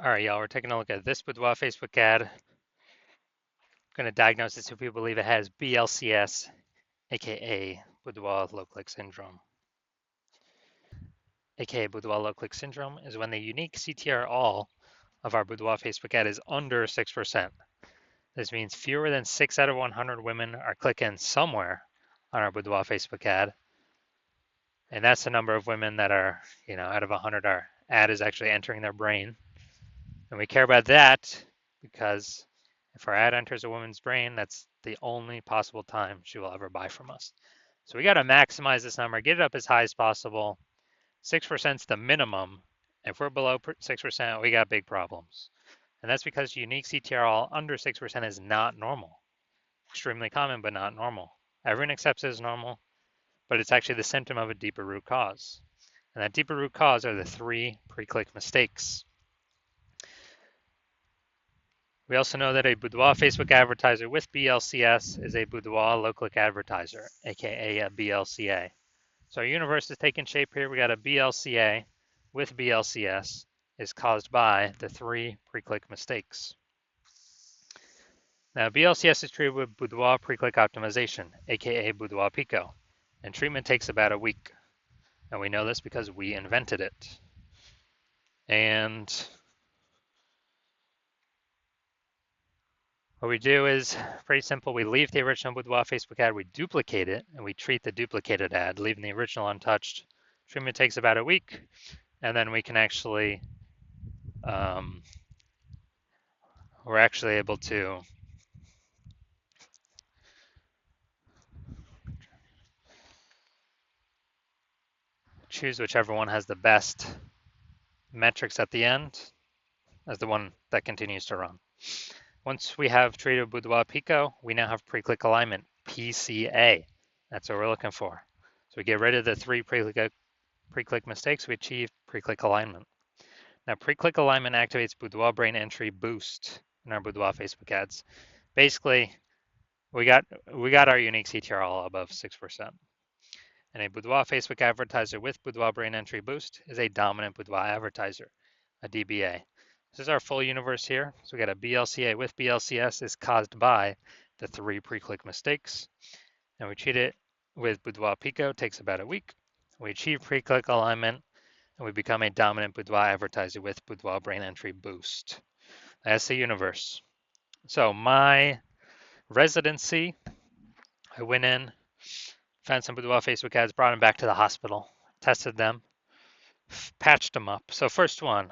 All right, y'all, we're taking a look at this Boudoir Facebook ad. I'm going to diagnose this if we believe it has BLCS, aka Boudoir low click syndrome. Aka Boudoir low click syndrome is when the unique CTR all of our Boudoir Facebook ad is under 6%. This means fewer than 6 out of 100 women are clicking somewhere on our Boudoir Facebook ad. And that's the number of women that are, out of 100, our ad is actually entering their brain. And we care about that because if our ad enters a woman's brain, that's the only possible time she will ever buy from us. So we got to maximize this number, get it up as high as possible. 6% is the minimum. If we're below 6%, we got big problems. And that's because unique CTRL under 6% is not normal. Extremely common, but not normal. Everyone accepts it as normal, but it's actually the symptom of a deeper root cause. And that deeper root cause are the 3 pre-click mistakes. We also know that a Boudoir Facebook advertiser with BLCS is a Boudoir low-click advertiser, aka a BLCA. So our universe is taking shape here. We got a BLCA with BLCS is caused by the 3 pre-click mistakes. Now, BLCS is treated with Boudoir pre-click optimization, aka Boudoir Pico, and treatment takes about a week. And we know this because we invented it. And what we do is pretty simple. We leave the original Boudoir Facebook ad, we duplicate it, and we treat the duplicated ad, leaving the original untouched. Treatment takes about a week, and then we can actually, we're actually able to choose whichever one has the best metrics at the end as the one that continues to run. Once we have treated Boudoir Pico, we now have pre-click alignment, PCA. That's what we're looking for. So we get rid of the 3 pre-click mistakes, we achieve pre-click alignment. Now, pre-click alignment activates Boudoir brain entry boost in our Boudoir Facebook ads. Basically, we got our unique CTR all above 6%. And a Boudoir Facebook advertiser with Boudoir brain entry boost is a dominant Boudoir advertiser, a DBA. This is our full universe here. So we got a BLCA with BLCS is caused by the 3 pre-click mistakes. And we treat it with Boudoir Pico, takes about a week. We achieve pre-click alignment, and we become a dominant Boudoir advertiser with Boudoir brain entry boost. That's the universe. So my residency, I went in, found some Boudoir Facebook ads, brought them back to the hospital, tested them, patched them up. So first one,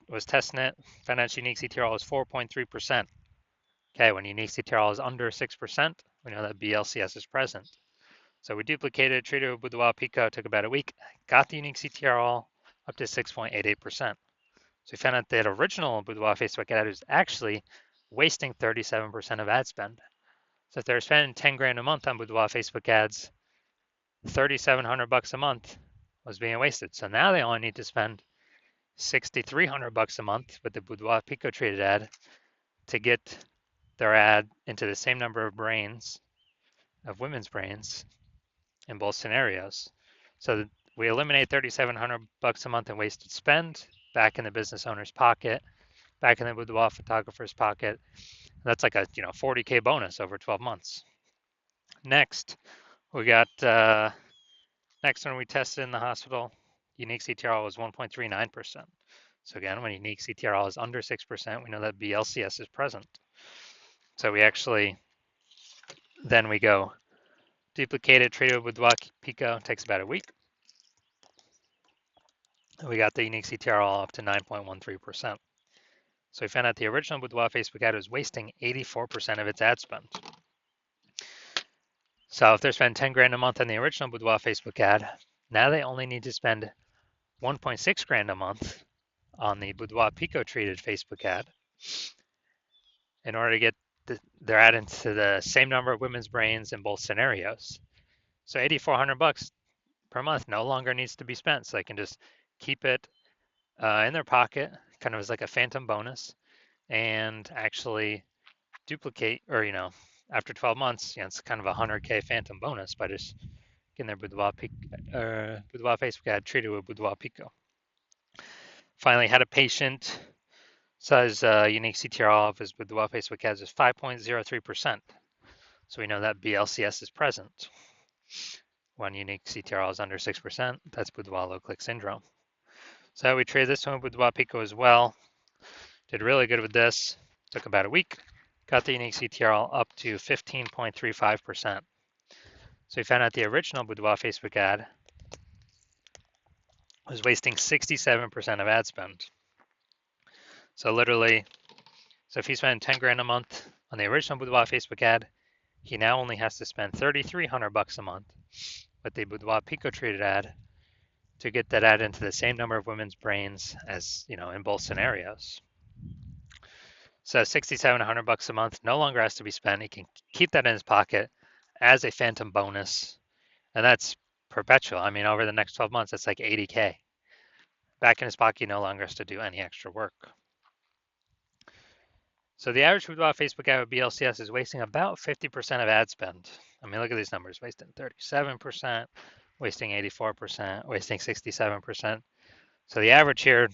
was testing it, found out unique CTRL is 4.3%. Okay, when unique CTRL is under 6%, we know that BLCS is present. So we duplicated, treated with Boudoir Pico, took about a week, got the unique CTRL up to 6.88%. So we found out that original Boudoir Facebook ad was actually wasting 37% of ad spend. So if they're spending 10 grand a month on Boudoir Facebook ads, 3,700 bucks a month was being wasted. So now they only need to spend 6,300 bucks a month with the Boudoir Pico treated ad to get their ad into the same number of brains, of women's brains, in both scenarios. So we eliminate 3,700 bucks a month in wasted spend back in the business owner's pocket, back in the Boudoir photographer's pocket. That's like a 40K bonus over 12 months. Next, we got next one we tested in the hospital. Unique CTRL was 1.39%. So again, when unique CTRL is under 6%, we know that BLCS is present. So we actually, then we go duplicate it, treat it with Boudoir Pico, takes about a week. We got the unique CTRL up to 9.13%. So we found out the original Boudoir Facebook ad was wasting 84% of its ad spend. So if they're spending 10 grand a month on the original Boudoir Facebook ad, now they only need to spend 1.6 grand a month on the Boudoir Pico treated Facebook ad in order to get their ad into the same number of women's brains in both scenarios. So 8,400 bucks per month no longer needs to be spent. So they can just keep it in their pocket, kind of as like a phantom bonus, and actually duplicate, or after 12 months, it's kind of a 100K phantom bonus by just getting their Boudoir Facebook ad treated with Boudoir Pico. Finally, had a patient says unique CTRL of his Boudoir Facebook ads is 5.03%. So we know that BLCS is present. When unique CTRL is under 6%, that's Boudoir low click syndrome. So we traded this one with Boudoir Pico as well. Did really good with this. Took about a week. Got the unique CTRL up to 15.35%. So we found out the original Boudoir Facebook ad was wasting 67% of ad spend. So literally, so if he spent 10 grand a month on the original Boudoir Facebook ad, he now only has to spend $3,300 a month with the Boudoir Pico treated ad to get that ad into the same number of women's brains as, in both scenarios. So $6,700 a month no longer has to be spent. He can keep that in his pocket as a phantom bonus, and that's perpetual. I mean, over the next 12 months, that's like 80K. Back in his pocket, he no longer has to do any extra work. So the average Boudoir Facebook ad with BLCS is wasting about 50% of ad spend. I mean, look at these numbers, wasting 37%, wasting 84%, wasting 67%. So the average here,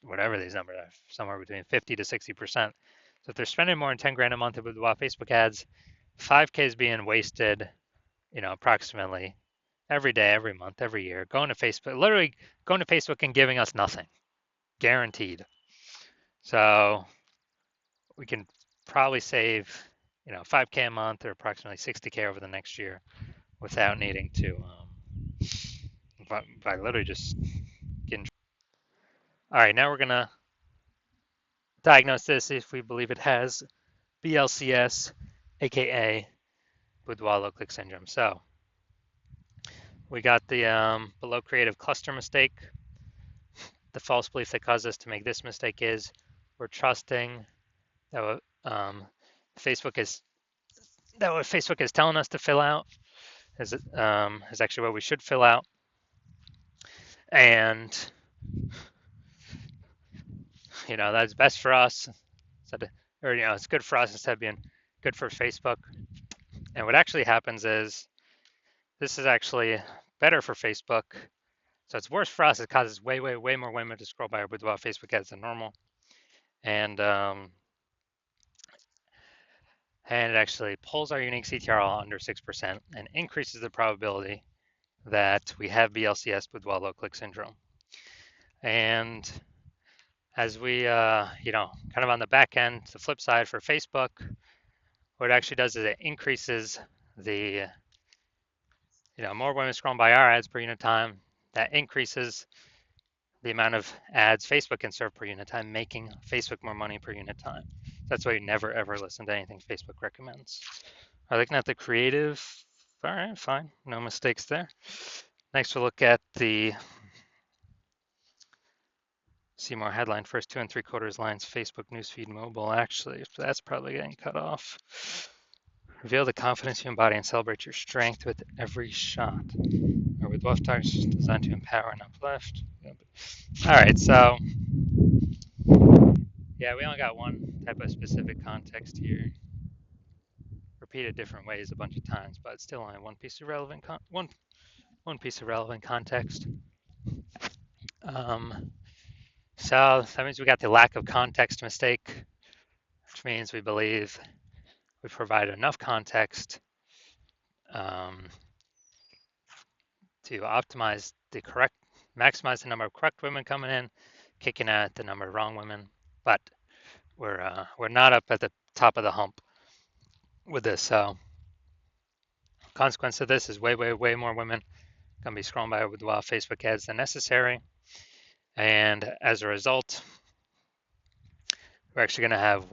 whatever these numbers are, somewhere between 50 to 60%. So if they're spending more than 10 grand a month with Boudoir Facebook ads, 5K is being wasted, approximately every day, every month, every year, going to Facebook, literally going to Facebook and giving us nothing, guaranteed. So we can probably save, 5K a month or approximately 60K over the next year without needing to, by literally just getting. All right, now we're gonna diagnose this if we believe it has BLCS, aka Boudoir low click syndrome. So we got the below creative cluster mistake. The false belief that caused us to make this mistake is we're trusting that what Facebook is telling us to fill out is actually what we should fill out, and that's best for us, or it's good for us instead of being good for Facebook. And what actually happens is this is actually better for Facebook. So it's worse for us. It causes way more women to scroll by our Boudoir Facebook ads than normal. And it actually pulls our unique CTRL under 6% and increases the probability that we have BLCS Boudoir low click syndrome. And as we, kind of on the back end, the flip side for Facebook, what it actually does is it increases the, more women scrolling by our ads per unit time. That increases the amount of ads Facebook can serve per unit time, making Facebook more money per unit time. That's why you never ever listen to anything Facebook recommends. Are looking at the creative? All right, fine, no mistakes there. Next, we'll look at the see more headline first 2 3/4 lines Facebook newsfeed mobile. Actually, that's probably getting cut off. Reveal the confidence you embody and celebrate your strength with every shot. Or with left targets designed to empower and uplift. All right, so yeah, we only got one type of specific context here. Repeated different ways a bunch of times, but still only one piece of relevant one piece of relevant context. So that means we got the lack of context mistake, which means we believe we provide enough context to maximize the number of correct women coming in, kicking out the number of wrong women. But we're not up at the top of the hump with this. So consequence of this is way more women gonna be scrolling by with Boudoir Facebook ads than necessary. And as a result, we're actually gonna have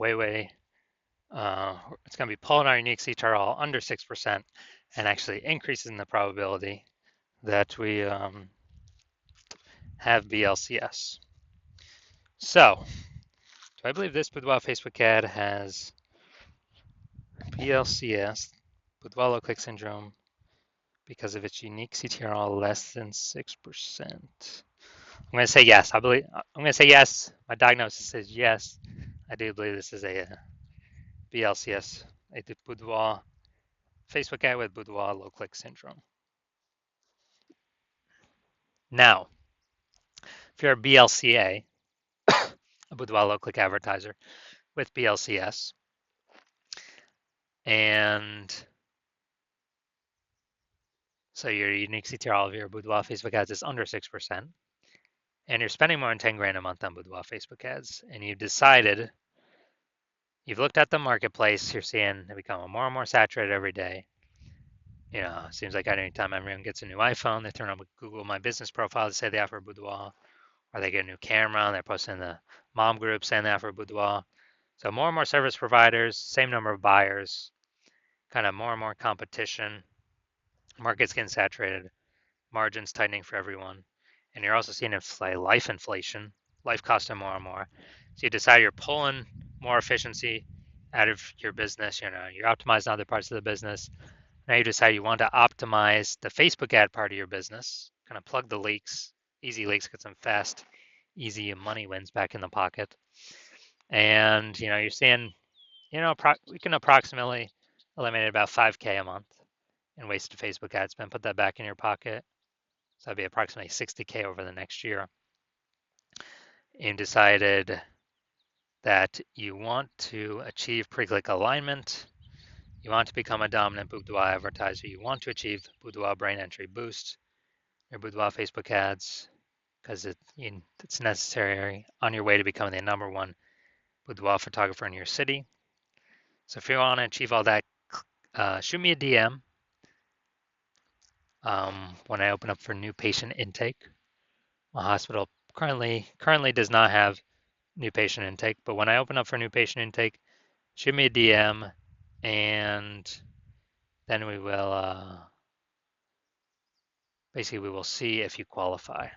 it's gonna be pulling our unique CTRL under 6% and actually increasing the probability that we have BLCS. So, do I believe this Boudoir Facebook ad has BLCS, Boudoir low click syndrome, because of its unique CTRL less than 6%? I'm going to say yes. I'm going to say yes. My diagnosis says yes. I do believe this is a BLCS, a Boudoir Facebook ad with Boudoir low click syndrome. Now, If you're a BLCA, a Boudoir low click advertiser with BLCS, and so your unique CTR, all of your Boudoir Facebook ads is under 6%, and you're spending more than 10 grand a month on Boudoir Facebook ads, and you've decided, you've looked at the marketplace, you're seeing it become more and more saturated every day. You know, it seems like any time everyone gets a new iPhone, they turn on Google My Business profile to say they offer Boudoir, or they get a new camera and they're posting in the mom group saying they offer Boudoir. So more and more service providers, same number of buyers, kind of more and more competition, market's getting saturated, margins tightening for everyone. And you're also seeing life inflation, life costing more and more. So you decide you're pulling more efficiency out of your business. You know, you're optimizing other parts of the business. Now you decide you want to optimize the Facebook ad part of your business, kind of plug the leaks, easy leaks, get some fast, easy money wins back in the pocket. And, you know, you're seeing, you know, we can approximately eliminate about 5K a month in wasted Facebook ad spend, put that back in your pocket. So that'd be approximately 60K over the next year. And decided that you want to achieve pre-click alignment. You want to become a dominant Boudoir advertiser. You want to achieve Boudoir brain entry boost, your Boudoir Facebook ads, because it's necessary on your way to becoming the #1 boudoir photographer in your city. So if you want to achieve all that, shoot me a DM when I open up for new patient intake. My hospital currently does not have new patient intake, but when I open up for new patient intake, shoot me a DM, and then we will basically we will see if you qualify.